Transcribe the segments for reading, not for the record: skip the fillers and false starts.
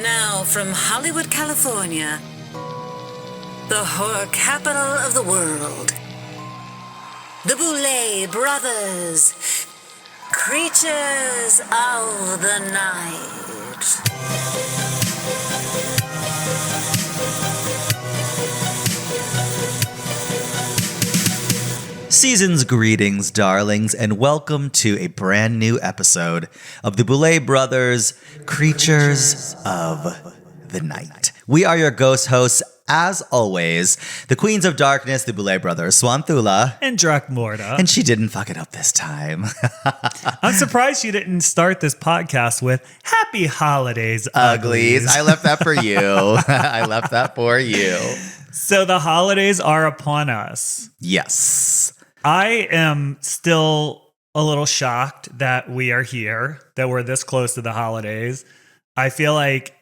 Now from Hollywood, California, the horror capital of the world, the Boulet Brothers, creatures of the night. Season's greetings, darlings, and welcome to a brand new episode of the Boulet Brothers Creatures of the Night. We are your ghost hosts, as always, the Queens of Darkness, the Boulet Brothers, Swanthula. And Drakmorda. And she didn't fuck it up this time. I'm surprised you didn't start this podcast with Happy Holidays, Uglies. I left that for you. I left that for you. So the holidays are upon us. Yes. I am still a little shocked that we are here, that we're this close to the holidays. I feel like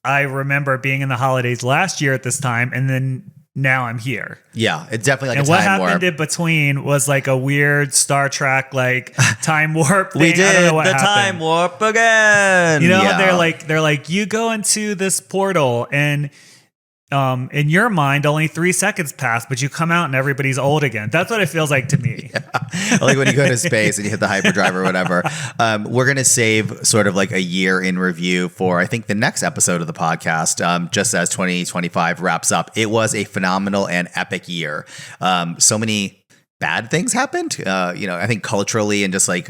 I remember being in the holidays last year at this time, and then now I'm here. Yeah, it's definitely like and a time warp. And what happened in between was like a weird Star Trek like time warp thing. We did I don't know what happened. time warp again. You know, they're like you go into this portal and in your mind, only 3 seconds pass, but you come out and everybody's old again. That's what it feels like to me. Yeah. Like when you go to space and you hit the hyperdrive or whatever. We're going to save sort of like a year in review for, I think, the next episode of the podcast, just as 2025 wraps up. It was a phenomenal and epic year. So many bad things happened, I think culturally and just like,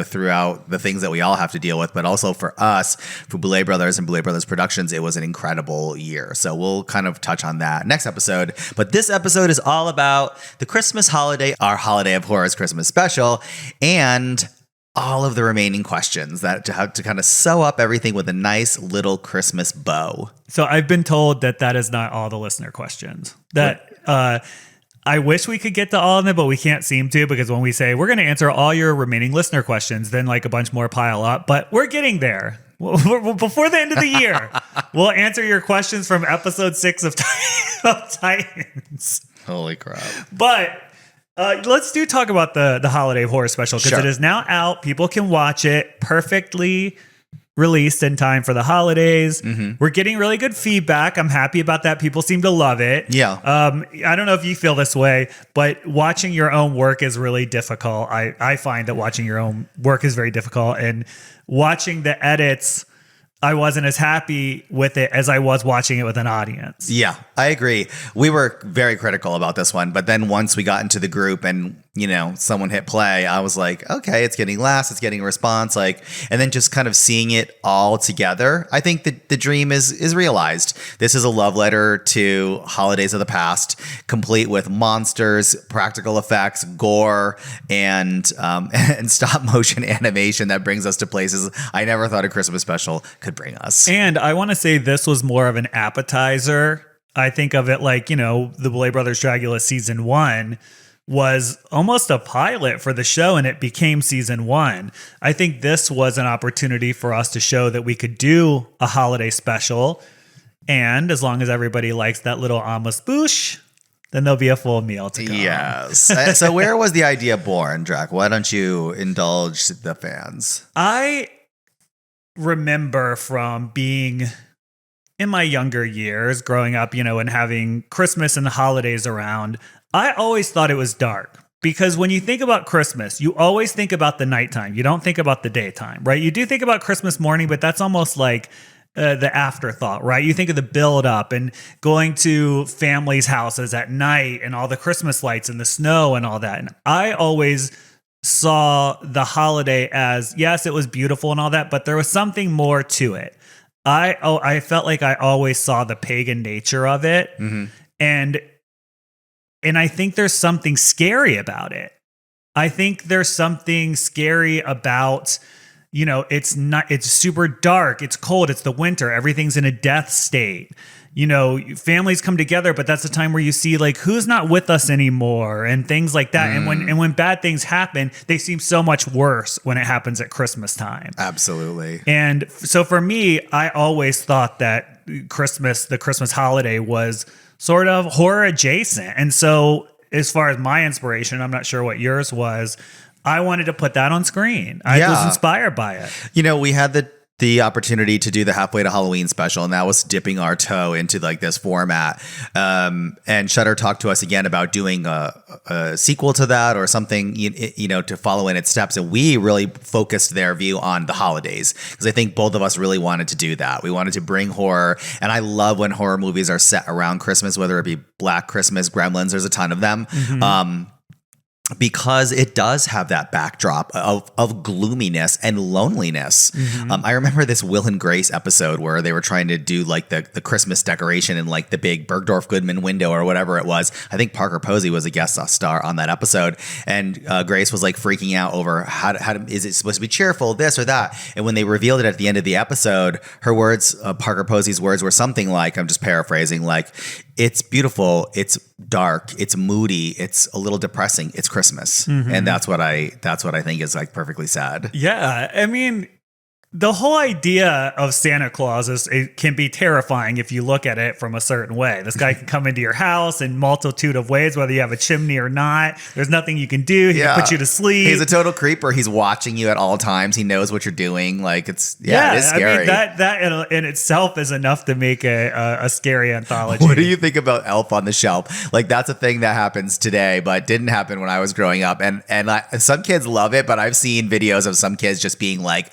throughout the things that we all have to deal with, but also for us, for Boulet Brothers and Boulet Brothers Productions, it was an incredible year. So we'll kind of touch on that next episode. But this episode is all about the Christmas holiday, our Holiday of Horrors Christmas special, and all of the remaining questions that to kind of sew up everything with a nice little Christmas bow. So I've been told that is not all the listener questions. I wish we could get to all of them, but we can't seem to, because when we say we're going to answer all your remaining listener questions, then like a bunch more pile up. But we're getting there. Before the end of the year, we'll answer your questions from episode 6 of Titans. Holy crap. But let's talk about the Holiday Horror Special, because Sure. It is now out. People can watch it perfectly released in time for the holidays. Mm-hmm. We're getting really good feedback. I'm happy about that. People seem to love it. Yeah. I don't know if you feel this way, but watching your own work is really difficult. I find that watching your own work is very difficult, and watching the edits, I wasn't as happy with it as I was watching it with an audience. Yeah, I agree. We were very critical about this one, but then once we got into the group and, someone hit play, I was like, okay, it's getting laughs, it's getting a response, and then just kind of seeing it all together. I think that the dream is realized. This is a love letter to holidays of the past, complete with monsters, practical effects, gore, and stop motion animation that brings us to places I never thought a Christmas special could bring us. And I want to say this was more of an appetizer. I think of it like, the Boulet Brothers Dragula season 1 was almost a pilot for the show, and it became season 1. I think this was an opportunity for us to show that we could do a holiday special. And as long as everybody likes that little amos bouche, then there'll be a full meal to go. Yes. So where was the idea born, Drac? Why don't you indulge the fans? I remember from being in my younger years, growing up, and having Christmas and the holidays around, I always thought it was dark. Because when you think about Christmas, you always think about the nighttime. You don't think about the daytime, right? You do think about Christmas morning, but that's almost like the afterthought, right? You think of the build up and going to families' houses at night and all the Christmas lights and the snow and all that. And I always saw the holiday as, yes, it was beautiful and all that, but there was something more to it. I felt like I always saw the pagan nature of it. Mm-hmm. And I think there's something scary about it. I think there's something scary about, it's super dark, it's cold, it's the winter, everything's in a death state. Families come together, but that's the time where you see like who's not with us anymore and things like that. And when bad things happen, they seem so much worse when it happens at Christmas time. Absolutely. And so for me, I always thought that the Christmas holiday was sort of horror adjacent. And so as far as my inspiration, I'm not sure what yours was, I wanted to put that on screen. I was inspired by it. We had the the opportunity to do the Halfway to Halloween special, and that was dipping our toe into like this format. And Shudder talked to us again about doing a sequel to that or something, you know, to follow in its steps. And we really focused their view on the holidays because I think both of us really wanted to do that. We wanted to bring horror, and I love when horror movies are set around Christmas, whether it be Black Christmas, Gremlins. There's a ton of them. Because it does have that backdrop of gloominess and loneliness. I remember this Will and Grace episode where they were trying to do like the Christmas decoration in like the big Bergdorf Goodman window or whatever it was. I think Parker Posey was a guest star on that episode. And Grace was like freaking out over how is it supposed to be cheerful, this or that. And when they revealed it at the end of the episode, her words, Parker Posey's words were something like, I'm just paraphrasing, like, it's beautiful, it's dark, it's moody, it's a little depressing, it's Christmas. And that's what I think is like perfectly sad. Yeah. I mean, the whole idea of Santa Claus it can be terrifying if you look at it from a certain way. This guy can come into your house in multitude of ways, whether you have a chimney or not. There's nothing you can do. He can put you to sleep. He's a total creeper. He's watching you at all times. He knows what you're doing. Like it is scary. I mean, that in itself is enough to make a scary anthology. What do you think about Elf on the Shelf? Like that's a thing that happens today, but didn't happen when I was growing up. And some kids love it, but I've seen videos of some kids just being like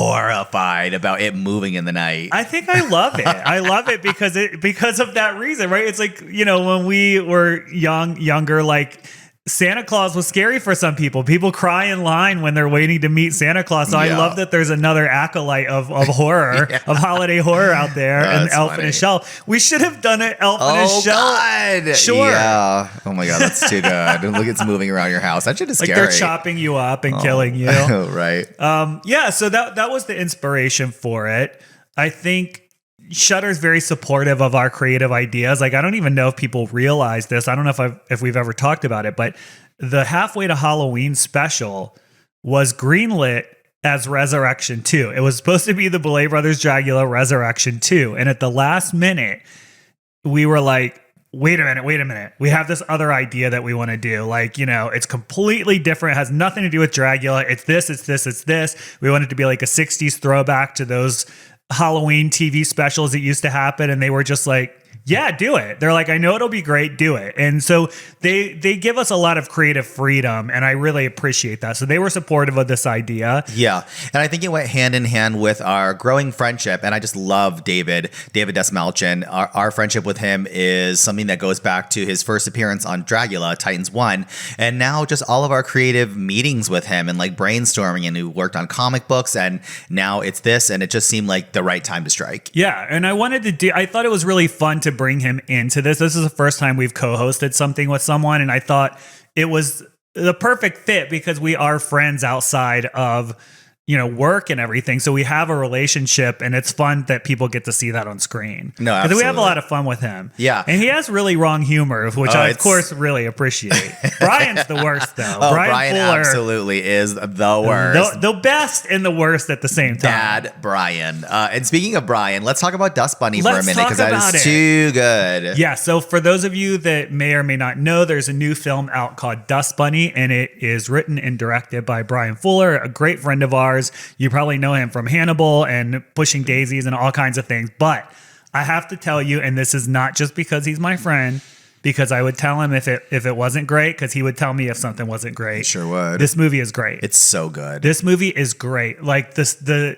horrified about it moving in the night. I think I love it. I love it because of that reason, right? It's like, you know, when we were younger, like Santa Claus was scary for some people. People cry in line when they're waiting to meet Santa Claus. So I love that there's another acolyte of horror, of holiday horror out there, and Elf on a Shelf. We should have done it, Elf on a Shelf. God. Sure. Yeah. Oh my God, that's too good. And look, it's moving around your house. That shit is like scary. They're chopping you up and killing you. Right. So that was the inspiration for it. I think Shudder's very supportive of our creative ideas. Like, I don't even know if people realize this. I don't know if we've ever talked about it, but the Halfway to Halloween special was greenlit as Resurrection 2. It was supposed to be the Boulet Brothers Dragula Resurrection 2. And at the last minute, we were like, wait a minute. We have this other idea that we want to do. Like, you know, it's completely different. It has nothing to do with Dragula. It's this. We want it to be like a 60s throwback to those Halloween TV specials that used to happen, and they were just like, yeah, do it. They're like, I know it'll be great, do it. And so they give us a lot of creative freedom, and I really appreciate that. So they were supportive of this idea. Yeah. And I think it went hand in hand with our growing friendship. And I just love David Desalin. Our friendship with him is something that goes back to his first appearance on Dragula, Titans 1. And now just all of our creative meetings with him and like brainstorming, and who worked on comic books. And now it's this, and it just seemed like the right time to strike. Yeah. And I thought it was really fun to bring him into this. This is the first time we've co-hosted something with someone, and I thought it was the perfect fit because we are friends outside of, you know, work and everything. So we have a relationship, and it's fun that people get to see that on screen. No, absolutely. We have a lot of fun with him. Yeah. And he has really wrong humor, which I, of course, really appreciate. Brian's the worst, though. Brian Fuller, absolutely is the worst. The best and the worst at the same time. Bad Brian. And speaking of Brian, let's talk about Dust Bunny for a minute, because that is too good. Yeah, so for those of you that may or may not know, there's a new film out called Dust Bunny, and it is written and directed by Brian Fuller, a great friend of ours. You probably know him from Hannibal and Pushing Daisies and all kinds of things. But I have to tell you, and this is not just because he's my friend, because I would tell him if it wasn't great, because he would tell me if something wasn't great. Sure would. This movie is great. It's so good. This movie is great. Like the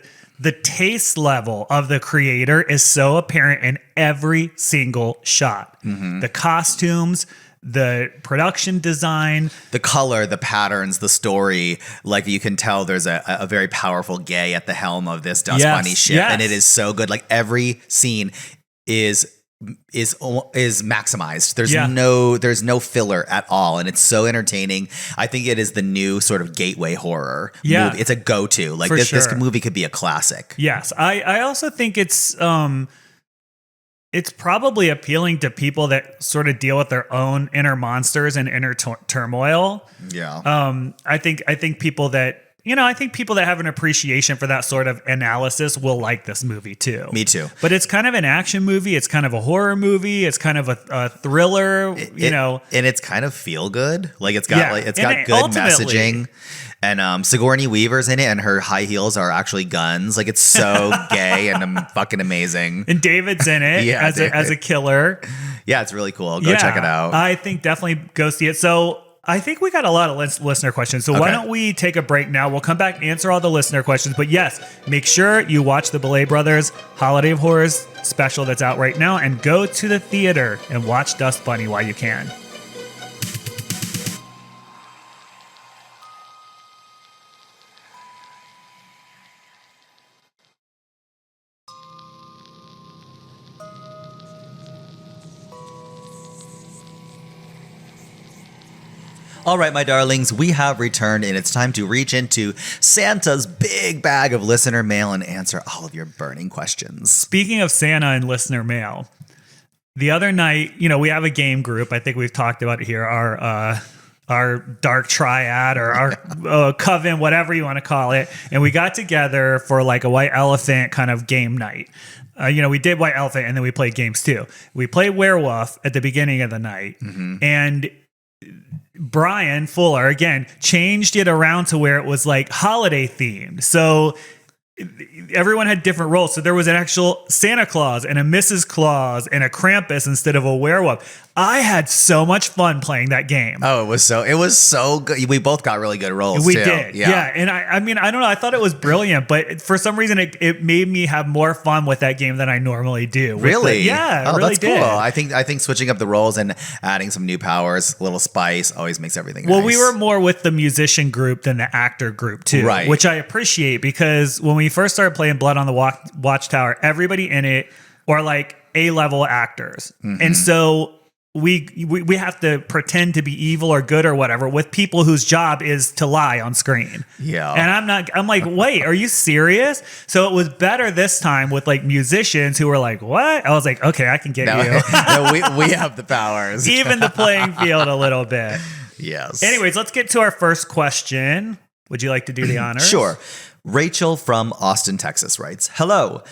taste level of the creator is so apparent in every single shot. Mm-hmm. The costumes, the production design, the color, the patterns, the story. Like, you can tell there's a very powerful gay at the helm of this Dust Bunny ship, and it is so good. Like, every scene is maximized. There's no filler at all, and it's so entertaining. I think it is the new sort of gateway horror movie. It's a go-to. Like, this movie could be a classic. Yes, I also think it's probably appealing to people that sort of deal with their own inner monsters and inner turmoil. Yeah. I think people that have an appreciation for that sort of analysis will like this movie too. Me too. But it's kind of an action movie. It's kind of a horror movie. It's kind of a thriller, and it's kind of feel good. Like, it's got good messaging. And Sigourney Weaver's in it, and her high heels are actually guns. Like, it's so gay and fucking amazing. And David's in it as a killer. Yeah, it's really cool. Go check it out. I think definitely go see it. So I think we got a lot of listener questions. So why don't we take a break now? We'll come back, answer all the listener questions. But yes, make sure you watch the Boulet Brothers Holiday of Horrors special that's out right now, and go to the theater and watch Dust Bunny while you can. All right, my darlings, we have returned, and it's time to reach into Santa's big bag of listener mail and answer all of your burning questions. Speaking of Santa and listener mail, the other night, we have a game group. I think we've talked about it here. Our dark triad or our coven, whatever you want to call it. And we got together for like a white elephant kind of game night. We did white elephant, and then we played games too. We played werewolf at the beginning of the night, and Brian Fuller, again, changed it around to where it was like holiday themed. So everyone had different roles. So there was an actual Santa Claus and a Mrs. Claus and a Krampus instead of a werewolf. I had so much fun playing that game. Oh, it was so good. We both got really good roles. We too. did. Yeah. And I mean, I don't know. I thought it was brilliant, but for some reason it made me have more fun with that game than I normally do. Really? Yeah. Oh, really that's did. cool. I think switching up the roles and adding some new powers, a little spice, always makes everything nice. Well, we were more with the musician group than the actor group too, right? Which I appreciate, because when we first started playing Blood on the Watchtower, everybody in it are like A-level actors, and so we have to pretend to be evil or good or whatever with people whose job is to lie on screen. Yeah. And I'm like, wait, are you serious? So it was better this time with like musicians who were like, what? I was like, okay, I can get you. No, we have the powers. Even the playing field a little bit. Yes. Anyways, let's get to our first question. Would you like to do the honors? Sure. Rachel from Austin, Texas writes, hello.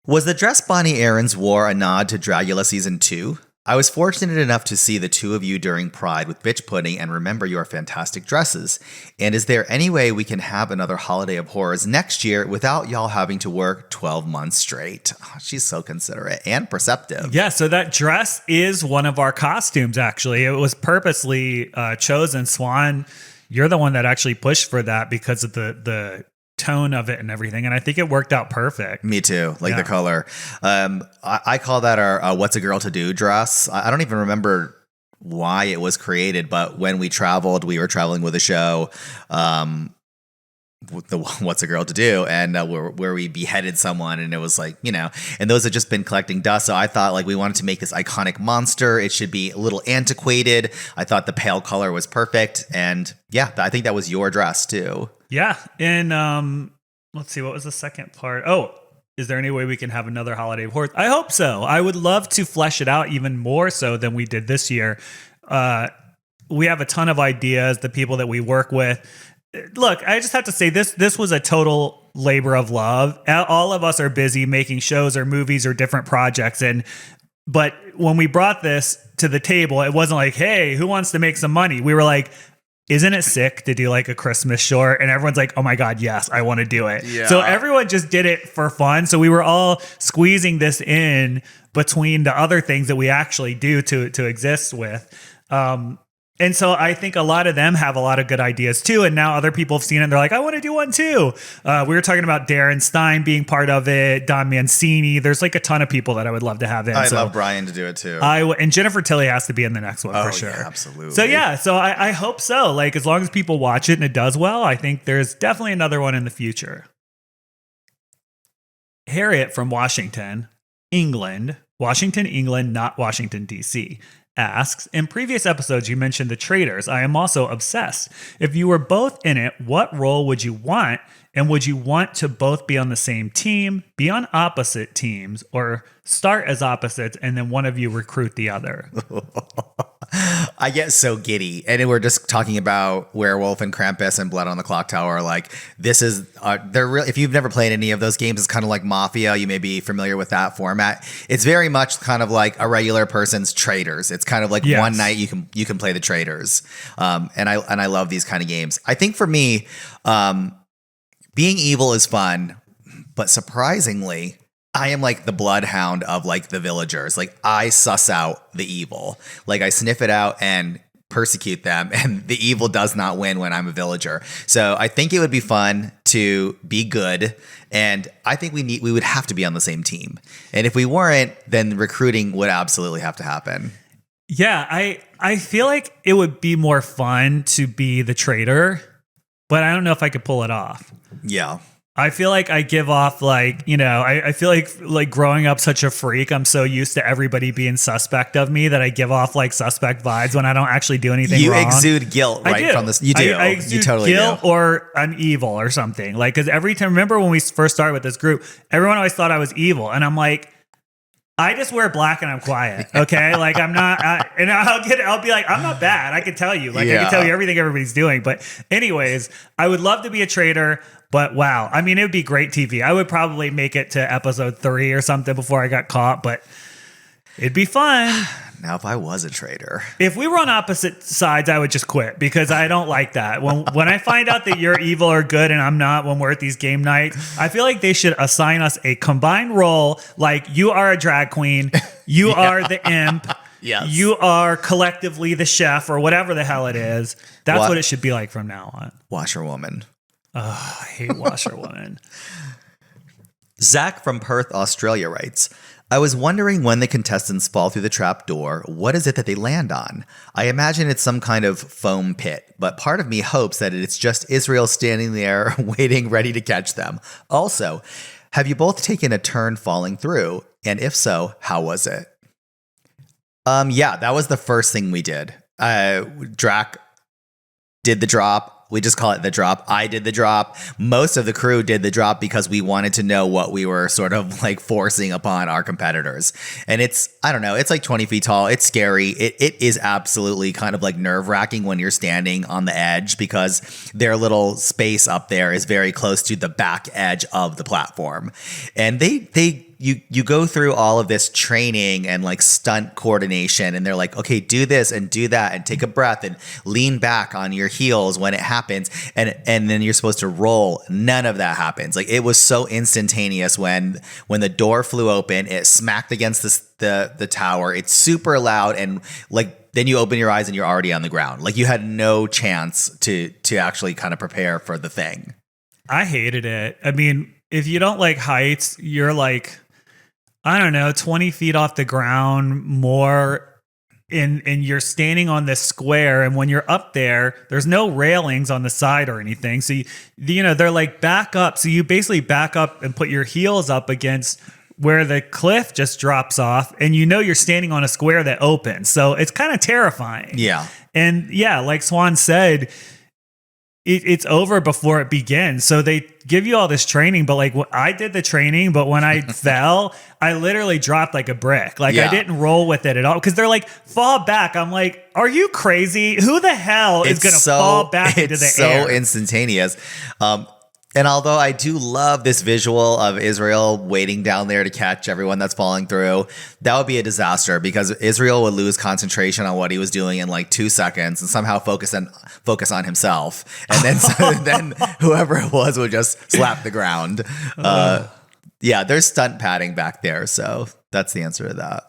Was the dress Bonnie Aarons wore a nod to Dragula Season 2? I was fortunate enough to see the two of you during Pride with Bitch Pudding and remember your fantastic dresses. And is there any way we can have another Holiday of Horrors next year without y'all having to work 12 months straight? Oh, she's so considerate and perceptive. Yeah, so that dress is one of our costumes, actually. It was purposely chosen. Swan, you're the one that actually pushed for that because of the tone of it and everything, and I think it worked out perfect. Me too, the color. I call that our What's a Girl to Do dress. I don't even remember why it was created, but when we were traveling with a show, with the What's a Girl to Do, and where we beheaded someone, and it was like, and those have just been collecting dust. So I thought we wanted to make this iconic monster. It should be a little antiquated. I thought the pale color was perfect, and yeah, I think that was your dress too. Yeah, and let's see, what was the second part? Oh, is there any way we can have another Holiday of Horrors? I hope so. I would love to flesh it out even more so than we did this year. We have a ton of ideas, the people that we work with. Look, I just have to say this was a total labor of love. All of us are busy making shows or movies or different projects, but when we brought this to the table, it wasn't like, hey, who wants to make some money? We were like, isn't it sick to do like a Christmas short? And everyone's like, oh my God, yes, I want to do it. Yeah. So everyone just did it for fun. So we were all squeezing this in between the other things that we actually do to exist with. And so I think a lot of them have a lot of good ideas too. And now other people have seen it and they're like, I want to do one too. We were talking about Darren Stein being part of it, Don Mancini. There's like a ton of people that I would love to have in. I'd love Brian to do it too. And Jennifer Tilly has to be in the next one for sure. Yeah, absolutely. So yeah, so I hope so. Like as long as people watch it and it does well, I think there's definitely another one in the future. Harriet from Washington, England, not Washington, D.C., asks, in previous episodes, you mentioned the Traitors. I am also obsessed. If you were both in it, what role would you want? And would you want to both be on the same team, be on opposite teams, or start as opposites and then one of you recruit the other? I get so giddy. And we're just talking about Werewolf and Krampus and Blood on the Clock Tower. Like, this is, they're real. If you've never played any of those games, it's kind of like Mafia. You may be familiar with that format. It's very much kind of like a regular person's Traitors. It's kind of like one night you can play the Traitors. And I love these kind of games. I think for me, being evil is fun, but surprisingly, I am like the bloodhound of like the villagers. Like, I suss out the evil. Like, I sniff it out and persecute them, and the evil does not win when I'm a villager. So I think it would be fun to be good, and I think we would have to be on the same team. And if we weren't, then recruiting would absolutely have to happen. Yeah, I feel like it would be more fun to be the traitor, but I don't know if I could pull it off. Yeah. I feel like I give off like, I feel like growing up such a freak, I'm so used to everybody being suspect of me that I give off like suspect vibes when I don't actually do anything wrong. You exude guilt, right? From this. You do. I exude you totally guilt do. or I'm evil or something. Like, because every time, remember when we first started with this group, everyone always thought I was evil. And I'm like, I just wear black and I'm quiet. Okay. Like, I'm not, and I'll be like, I'm not bad. I can tell you, I can tell you everything everybody's doing. But anyways, I would love to be a traitor, but wow. I mean, it would be great TV. I would probably make it to episode 3 or something before I got caught, but it'd be fun. Now, if I was a traitor, if we were on opposite sides, I would just quit because I don't like that. When I find out that you're evil or good and I'm not, when we're at these game nights, I feel like they should assign us a combined role. Like, you are a drag queen, you are the imp, you are collectively the chef or whatever the hell it is. That's what it should be like from now on. Washerwoman. Oh, I hate Washerwoman. Zach from Perth, Australia writes, I was wondering when the contestants fall through the trap door, what is it that they land on? I imagine it's some kind of foam pit, but part of me hopes that it's just Israel standing there waiting, ready to catch them. Also, have you both taken a turn falling through? And if so, how was it? Yeah, that was the first thing we did. Drac did the drop. We just call it the drop. I did the drop. Most of the crew did the drop because we wanted to know what we were sort of like forcing upon our competitors. And it's, I don't know, it's like 20 feet tall. It's scary. It is absolutely kind of like nerve wracking when you're standing on the edge because their little space up there is very close to the back edge of the platform. And you go through all of this training and like stunt coordination, and they're like, okay, do this and do that and take a breath and lean back on your heels when it happens. And then you're supposed to roll. None of that happens. Like, it was so instantaneous when the door flew open, it smacked against the tower. It's super loud. And like, then you open your eyes and you're already on the ground. Like, you had no chance to actually kind of prepare for the thing. I hated it. I mean, if you don't like heights, you're like, I don't know, 20 feet off the ground more, and you're standing on this square. And when you're up there, there's no railings on the side or anything. So, they're like back up. So you basically back up and put your heels up against where the cliff just drops off. And you're standing on a square that opens. So it's kind of terrifying. Yeah. And yeah, like Swan said, it's over before it begins. So they give you all this training, but like I did the training, but when I fell, I literally dropped like a brick. Like, I didn't roll with it at all because they're like, fall back. I'm like, are you crazy? Who the hell is going to fall back into the air? It's so instantaneous. And although I do love this visual of Israel waiting down there to catch everyone that's falling through, that would be a disaster because Israel would lose concentration on what he was doing in like 2 seconds and somehow focus on himself. And then, then whoever it was would just slap the ground. Yeah, there's stunt padding back there. So that's the answer to that.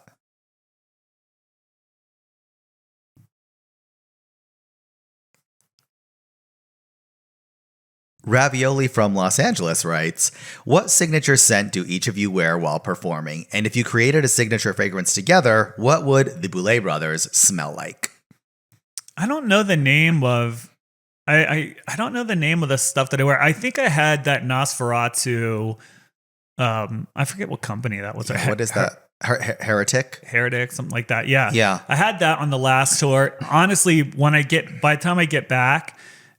Ravioli from Los Angeles writes, what signature scent do each of you wear while performing? And if you created a signature fragrance together, what would the Boulet Brothers smell like? I don't know the name of I don't know the name of the stuff that I wear. I think I had that Nosferatu. I forget what company that was. What is that? Heretic, something like that. Yeah. Yeah. I had that on the last tour. Honestly, by the time I get back,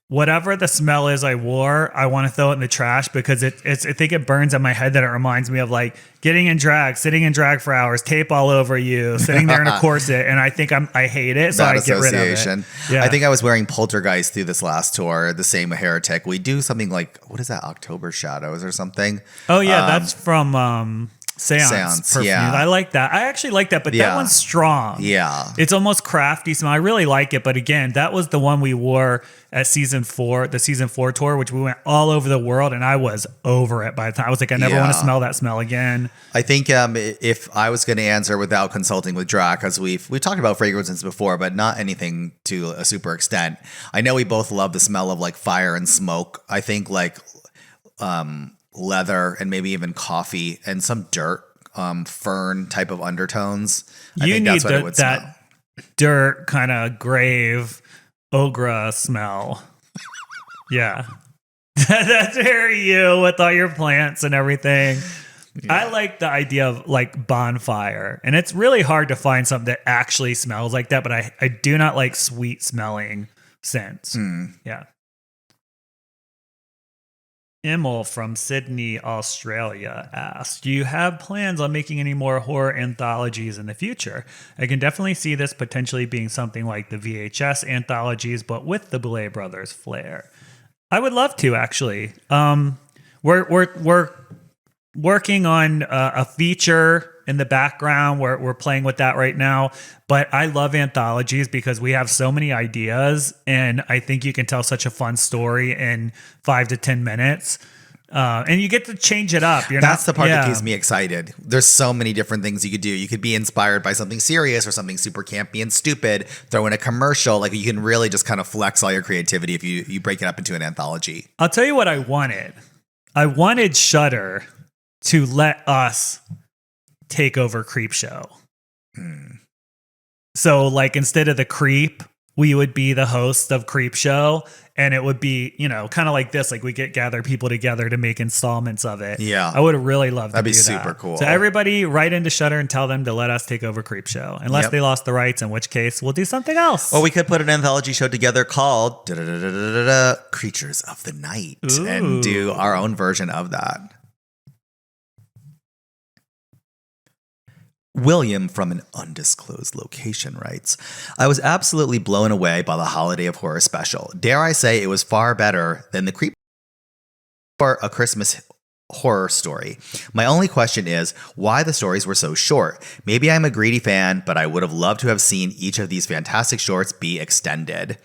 whatever the smell is I wore, I want to throw it in the trash because I think it burns in my head that it reminds me of like getting in drag, sitting in drag for hours, tape all over you, sitting there in a corset, and I think I hate it, so I get rid of it. Yeah. I think I was wearing Poltergeist through this last tour, the same with Heretic. We do something like, what is that, October Shadows or something? Oh yeah, that's from Seance perfume. Yeah. I like that. I actually like that, but that one's strong. Yeah. It's almost crafty smell. I really like it. But again, that was the one we wore at season 4, the season 4 tour, which we went all over the world, and I was over it by the time. I was like, I never want to smell that smell again. I think if I was going to answer without consulting with Drac, because we've talked about fragrances before, but not anything to a super extent. I know we both love the smell of like fire and smoke. I think like leather and maybe even coffee and some dirt, fern type of undertones. I think that's what it would smell. That dirt kind of grave ogre smell. Yeah. That's very you with all your plants and everything. Yeah. I like the idea of like bonfire, and it's really hard to find something that actually smells like that, but I do not like sweet smelling scents. Yeah. Emil from Sydney, Australia asked, do you have plans on making any more horror anthologies in the future? I can definitely see this potentially being something like the VHS anthologies, but with the Boulet Brothers flair. I would love to, actually. We're working on a feature in the background. We're playing with that right now. But I love anthologies because we have so many ideas, and I think you can tell such a fun story in 5 to 10 minutes. And you get to change it up. That's the part that keeps me excited. There's so many different things you could do. You could be inspired by something serious or something super campy and stupid. Throw in a commercial. Like you can really just kind of flex all your creativity if you break it up into an anthology. I'll tell you what I wanted. I wanted Shudder to let us take over Creepshow. So like instead of the creep, we would be the host of Creepshow, and it would be, kind of like this, like we gather people together to make installments of it. Yeah. I would have really loved to That'd be do super that. cool. So everybody write into Shudder and tell them to let us take over Creepshow, unless they lost the rights, in which case we'll do something else. Or we could put an anthology show together called Creatures of the Night and do our own version of that. William from an undisclosed location writes, I was absolutely blown away by the Holiday of Horror special. Dare I say it was far better than the Creep or A Christmas Horror Story. My only question is why the stories were so short. Maybe I'm a greedy fan, but I would have loved to have seen each of these fantastic shorts be extended.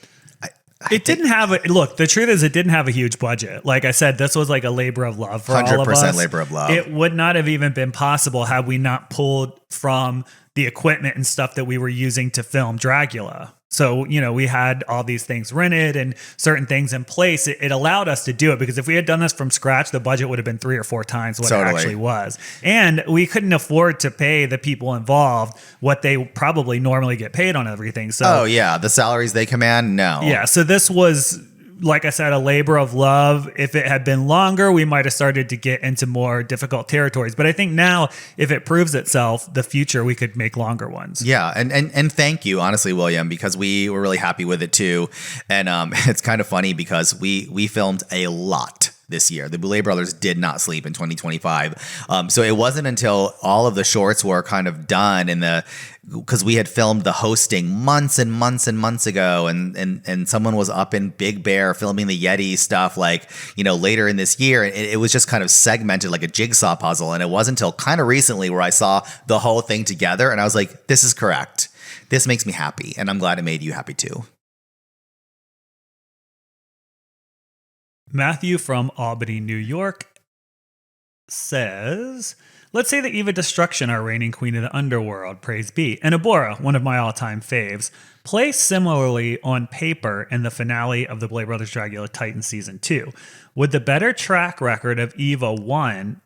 The truth is it didn't have a huge budget. Like I said, this was like a labor of love for all of us. 100% labor of love. It would not have even been possible had we not pulled from the equipment and stuff that we were using to film Dragula. So, we had all these things rented and certain things in place. It allowed us to do it because if we had done this from scratch, the budget would have been 3 or 4 times what it actually was. And we couldn't afford to pay the people involved what they probably normally get paid on everything. So, the salaries they command, no. Yeah, so this was, like I said, a labor of love. If it had been longer, we might have started to get into more difficult territories. But I think now, if it proves itself, the future, we could make longer ones. Yeah, and thank you, honestly, William, because we were really happy with it too. And it's kind of funny because we filmed a lot this year. The Boulet Brothers did not sleep in 2025. So it wasn't until all of the shorts were kind of done because we had filmed the hosting months and months and months ago, and someone was up in Big Bear filming the Yeti stuff later in this year. It was just kind of segmented like a jigsaw puzzle. And it wasn't until kind of recently where I saw the whole thing together and I was like, this is correct. This makes me happy. And I'm glad it made you happy too. Matthew from Albany, New York says, let's say that Eva Destruction, our reigning queen of the underworld, praise be, and Abora, one of my all-time faves, play similarly on paper in the finale of the Boulet Brothers Dragula Titan Season 2. Would the better track record of Eva won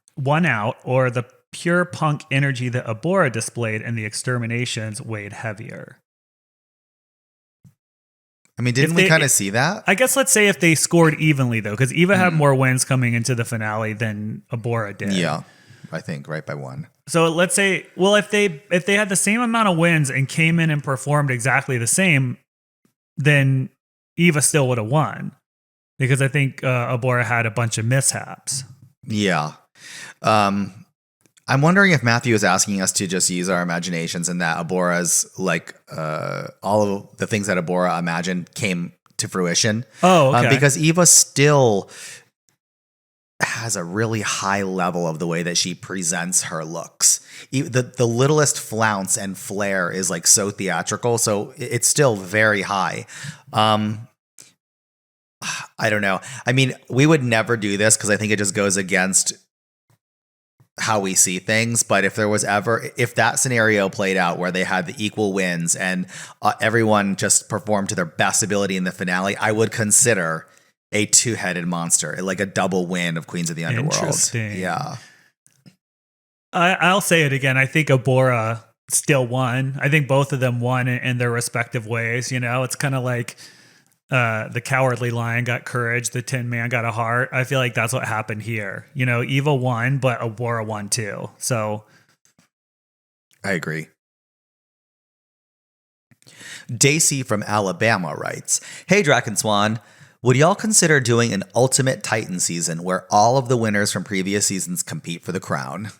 out, or the pure punk energy that Abora displayed in the exterminations weighed heavier? I mean, didn't we kind of see that? I guess let's say if they scored evenly, though, because Eva had more wins coming into the finale than Abora did. Yeah, I think right by 1. So let's say, well, if they had the same amount of wins and came in and performed exactly the same, then Eva still would have won. because I think Abora had a bunch of mishaps. Yeah. I'm wondering if Matthew is asking us to just use our imaginations and that Abora's like all of the things that Abora imagined came to fruition. Oh, okay. Because Eva still has a really high level of the way that she presents her looks. The littlest flounce and flare is like so theatrical, so it's still very high. I don't know. I mean, we would never do this because I think it just goes against how we see things. But if that scenario played out where they had the equal wins and everyone just performed to their best ability in the finale, I would consider a two-headed monster, like a double win of Queens of the Underworld. Interesting. Yeah. I'll say it again. I think Abora still won. I think both of them won in their respective ways. You know, it's kind of like the Cowardly Lion got courage, the Tin Man got a heart. I feel like that's what happened here. You know, Eva won, but Abora won too. So I agree. Daisy from Alabama writes, "Hey, Drac and Swan. Would y'all consider doing an Ultimate Titan season where all of the winners from previous seasons compete for the crown?"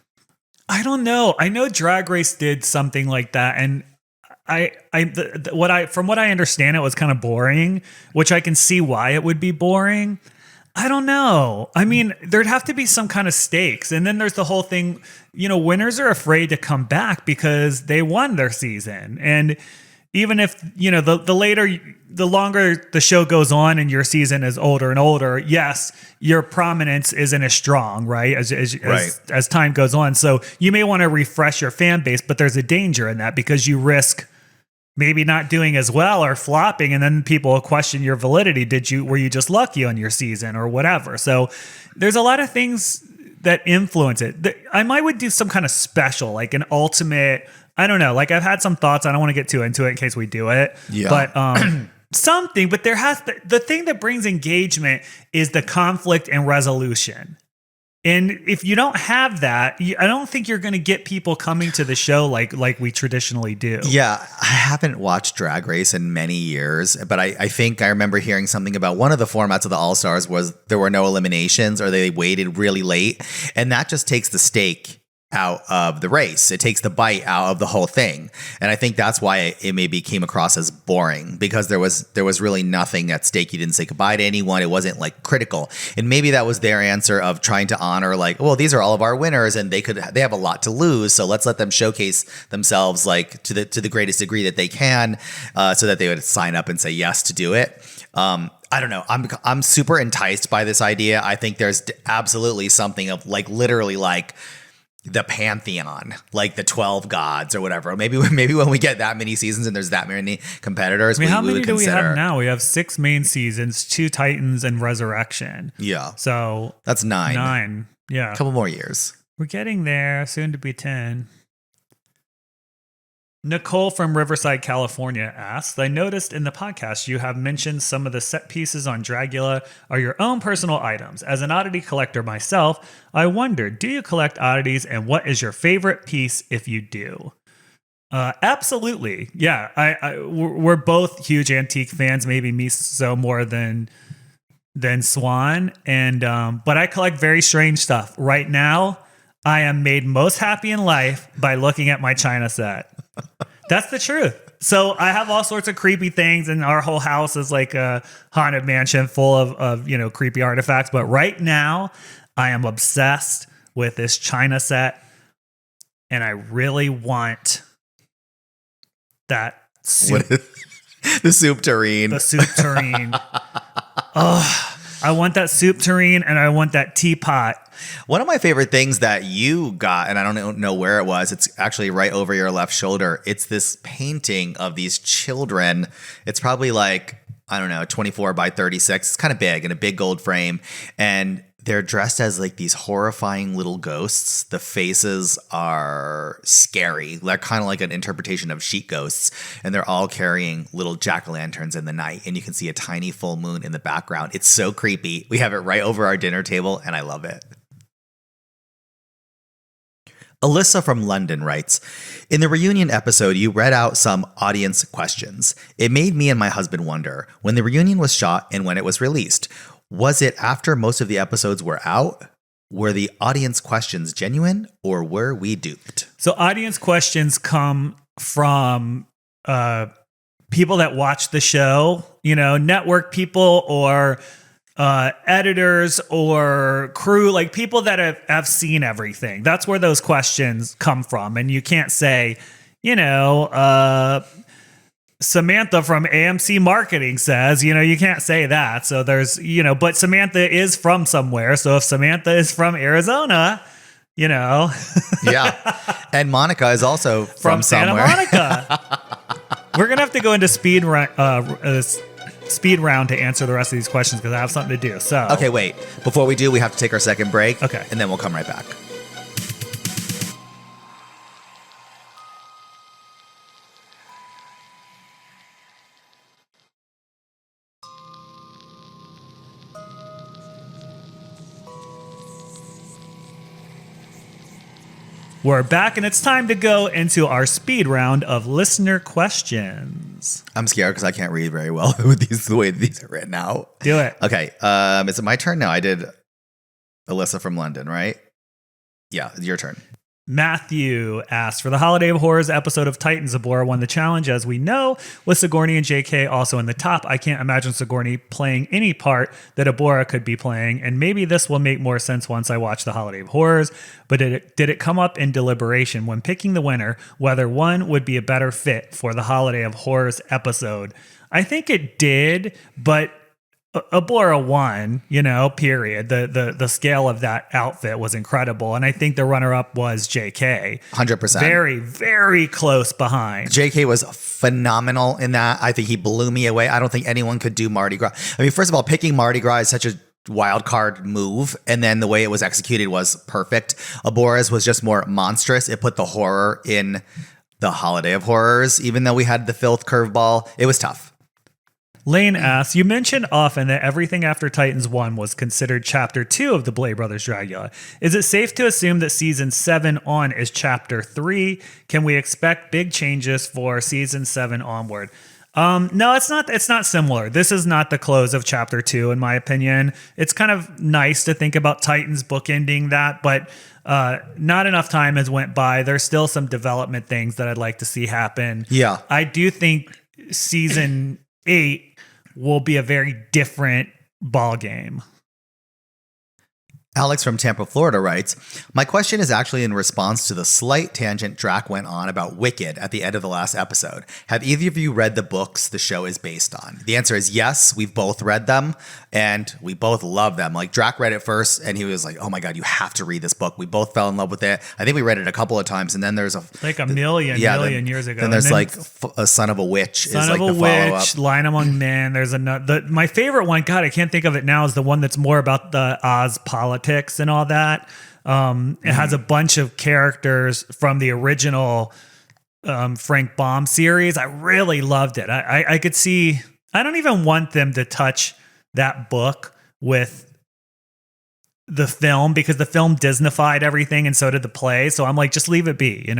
I don't know. I know Drag Race did something like that, and from what I understand, it was kind of boring, which I can see why it would be boring. I don't know. I mean, there'd have to be some kind of stakes, and then there's the whole thing. You know, winners are afraid to come back because they won their season, and even if, you know, the longer the show goes on and your season is older and older, yes, your prominence isn't as strong, right? As time goes on. So you may want to refresh your fan base, but there's a danger in that because you risk maybe not doing as well or flopping, and then people will question your validity. Were you just lucky on your season or whatever? So there's a lot of things that influence it. I would do some kind of special, like an ultimate. I don't know. Like, I've had some thoughts. I don't want to get too into it in case we do it. Yeah. But something. But there has the thing that brings engagement is the conflict and resolution. And if you don't have that, I don't think you're going to get people coming to the show like we traditionally do. Yeah, I haven't watched Drag Race in many years, but I think I remember hearing something about one of the formats of the All-Stars was there were no eliminations or they waited really late. And that just takes the stake out of the race. It takes the bite out of the whole thing. And I think that's why it maybe came across as boring, because there was really nothing at stake. You didn't say goodbye to anyone. It wasn't like critical. And maybe that was their answer of trying to honor, like, well, these are all of our winners and they have a lot to lose. So let's let them showcase themselves like to the greatest degree that they can, so that they would sign up and say yes to do it. I don't know. I'm super enticed by this idea. I think there's absolutely something of like literally like the pantheon, like the 12 gods or whatever. Maybe when we get that many seasons and there's that many competitors, how many do we have now? We have 6 main seasons, 2 Titans, and Resurrection. Yeah. So that's 9. 9. Yeah. A couple more years. We're getting there. Soon to be 10. Nicole from Riverside, California asks, I noticed in the podcast you have mentioned some of the set pieces on Dragula are your own personal items. As an oddity collector myself, I wondered, do you collect oddities, and what is your favorite piece if you do? Absolutely. Yeah, we're both huge antique fans, maybe me so more than Swan. And but I collect very strange stuff. Right now, I am made most happy in life by looking at my China set. That's the truth. So I have all sorts of creepy things, and our whole house is like a haunted mansion full of creepy artifacts. But right now, I am obsessed with this China set, and I really want that soup. The soup tureen. The soup tureen. Oh, I want that soup tureen, and I want that teapot. One of my favorite things that you got, and I don't know where it was, it's actually right over your left shoulder. It's this painting of these children. It's probably like, I don't know, 24 by 36. It's kind of big in a big gold frame. And they're dressed as like these horrifying little ghosts. The faces are scary. They're kind of like an interpretation of sheet ghosts. And they're all carrying little jack-o'-lanterns in the night. And you can see a tiny full moon in the background. It's so creepy. We have it right over our dinner table, and I love it. Alyssa from London writes, in the reunion episode, you read out some audience questions. It made me and my husband wonder, when the reunion was shot and when it was released, Was it after most of the episodes were out? Were the audience questions genuine, or were we duped? So audience questions come from people that watch the show, network people or editors or crew, like people that have seen everything. That's where those questions come from. And you can't say, Samantha from AMC Marketing says, you can't say that. So there's, but Samantha is from somewhere. So if Samantha is from Arizona, Yeah. And Monica is also from Santa somewhere. Monica. We're going to have to go into speed round to answer the rest of these questions because I have something to do. So Okay, wait. Before we do, we have to take our second break. Okay. And then we'll come right back. we're back and it's time to go into our speed round of listener questions. I'm scared because I can't read very well with these the way these are written out. Do it. Okay. Is it my turn now? I did Alyssa from London, right? Yeah, it's your turn. Matthew asked, for the Holiday of Horrors episode of Titans, Abora won the challenge, as we know, with Sigourney and JK also in the top. I can't imagine Sigourney playing any part that Abora could be playing, and maybe this will make more sense once I watch the Holiday of Horrors, but did it come up in deliberation when picking the winner, whether one would be a better fit for the Holiday of Horrors episode? I think it did, but Abora won, period. The scale of that outfit was incredible. And I think the runner-up was JK. 100%. Very, very close behind. JK was phenomenal in that. I think he blew me away. I don't think anyone could do Mardi Gras. I mean, first of all, picking Mardi Gras is such a wild card move, and then the way it was executed was perfect. Abora's was just more monstrous. It put the horror in the Holiday of Horrors, even though we had the Filth curveball. It was tough. Lane asks, you mentioned often that everything after Titans 1 was considered Chapter 2 of the Boulet Brothers Dragula. Is it safe to assume that Season 7 on is Chapter 3? Can we expect big changes for Season 7 onward? No, it's not. It's not similar. This is not the close of Chapter 2, in my opinion. It's kind of nice to think about Titans bookending that, but not enough time has went by. There's still some development things that I'd like to see happen. Yeah. I do think Season 8 will be a very different ball game. Alex from Tampa, Florida writes, my question is actually in response to the slight tangent Drac went on about Wicked at the end of the last episode. Have either of you read the books the show is based on? The answer is yes. We've both read them and we both love them. Like Drac read it first and he was like, oh my God, you have to read this book. We both fell in love with it. I think we read it a couple of times and then there's a million years ago. Then there's a Son of a Witch. Son of a Witch, Lion Among Men. There's another. My favorite one, God, I can't think of it now, is the one that's more about the Oz politics and all that. It has a bunch of characters from the original Frank Baum series. I really loved it. I could see, I don't even want them to touch that book with the film because the film Disneyfied everything and so did the play. So I'm like, just leave it be,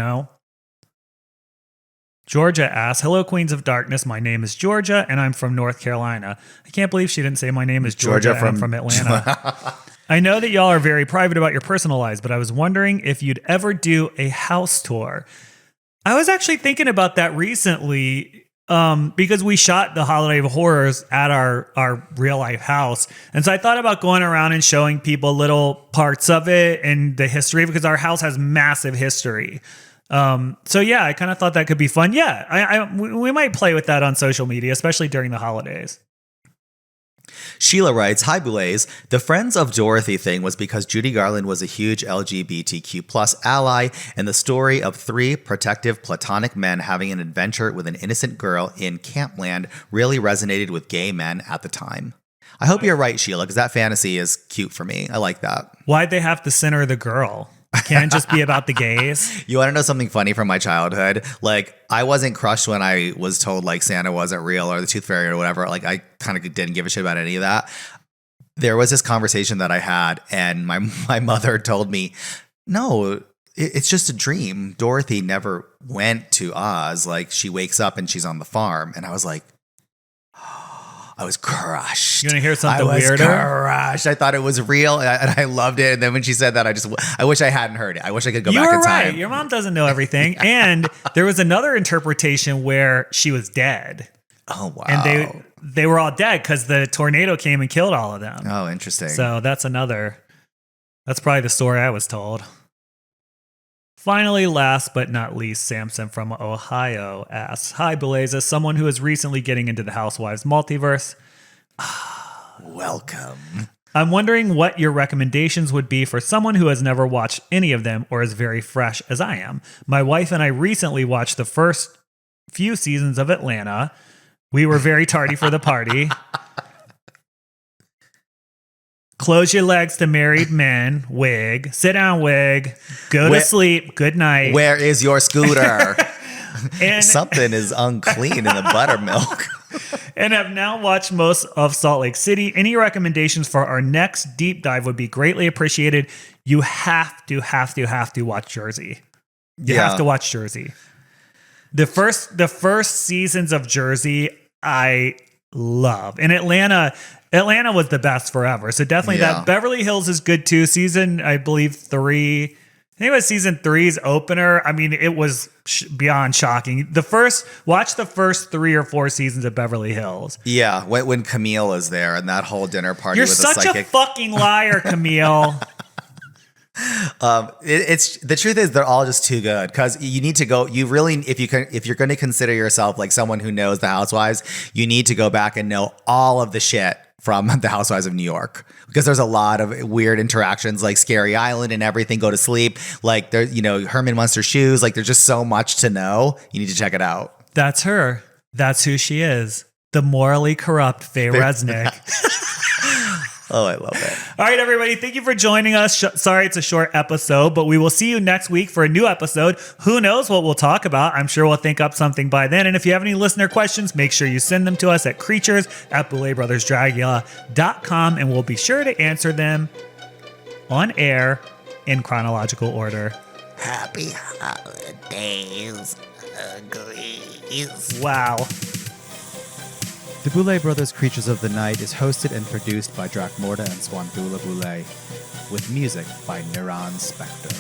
Georgia asks, hello, Queens of Darkness. My name is Georgia, and I'm from North Carolina. I can't believe she didn't say my name is Georgia and I'm from Atlanta. I know that y'all are very private about your personal lives, but I was wondering if you'd ever do a house tour. I was actually thinking about that recently because we shot the Holiday of Horrors at our real life house. And so I thought about going around and showing people little parts of it and the history because our house has massive history. So yeah, I kind of thought that could be fun. Yeah, we might play with that on social media, especially during the holidays. Sheila writes, hi, Boulets. The Friends of Dorothy thing was because Judy Garland was a huge LGBTQ plus ally, and the story of three protective platonic men having an adventure with an innocent girl in Campland really resonated with gay men at the time. I hope you're right, Sheila, because that fantasy is cute for me. I like that. Why'd they have to center the girl? Can't it just be about the gays? You want to know something funny from my childhood? Like, I wasn't crushed when I was told like Santa wasn't real or the Tooth Fairy or whatever. Like, I kind of didn't give a shit about any of that. There was this conversation that I had, and my mother told me, no, it's just a dream. Dorothy never went to Oz. Like, she wakes up and she's on the farm. And I was like, I was crushed. You want to hear something I was weirder? crushed. I thought it was real, and I loved it. And then when she said that, I wish I hadn't heard it. I wish I could go You back were in time. right. Your mom doesn't know everything. And there was another interpretation where she was dead. Oh wow! And they were all dead because the tornado came and killed all of them. Oh, interesting. So that's probably the story I was told. Finally, last but not least, Samson from Ohio asks, "Hi, Boulets, as someone who is recently getting into the Housewives multiverse, welcome. I'm wondering what your recommendations would be for someone who has never watched any of them or is very fresh as I am. My wife and I recently watched the first few seasons of Atlanta. We were very tardy for the party. Close your legs to married men, wig. Sit down, wig. Go to sleep. Good night. Where is your scooter? And something is unclean in the buttermilk." and have now watched most of Salt Lake City. Any recommendations for our next deep dive would be greatly appreciated. You have to watch Jersey. You have to watch Jersey. The first seasons of Jersey, I love. And Atlanta was the best forever. So definitely that. Beverly Hills is good too. Season, I believe, 3. I think it was season 3's opener. I mean, it was beyond shocking. Watch the first 3 or 4 seasons of Beverly Hills. Yeah, when Camille is there and that whole dinner party. You're with such the psychic. a fucking liar, Camille. It's the truth is they're all just too good because you need to go. You really, if you're going to consider yourself like someone who knows the Housewives, you need to go back and know all of the shit from the Housewives of New York because there's a lot of weird interactions like Scary Island and everything. Go to sleep. Like there, Herman Munster shoes. Like there's just so much to know. You need to check it out. That's her. That's who she is. The morally corrupt Faye Resnick. Oh, I love it. All right, everybody. Thank you for joining us. Sorry it's a short episode, but we will see you next week for a new episode. Who knows what we'll talk about? I'm sure we'll think up something by then. And if you have any listener questions, make sure you send them to us at creatures@BouletBrothersDragula.com, and we'll be sure to answer them on air in chronological order. Happy holidays, uglies. Wow. The Boulet Brothers Creatures of the Night is hosted and produced by Drac Morta and Swantula Boulet, with music by Niran Spector.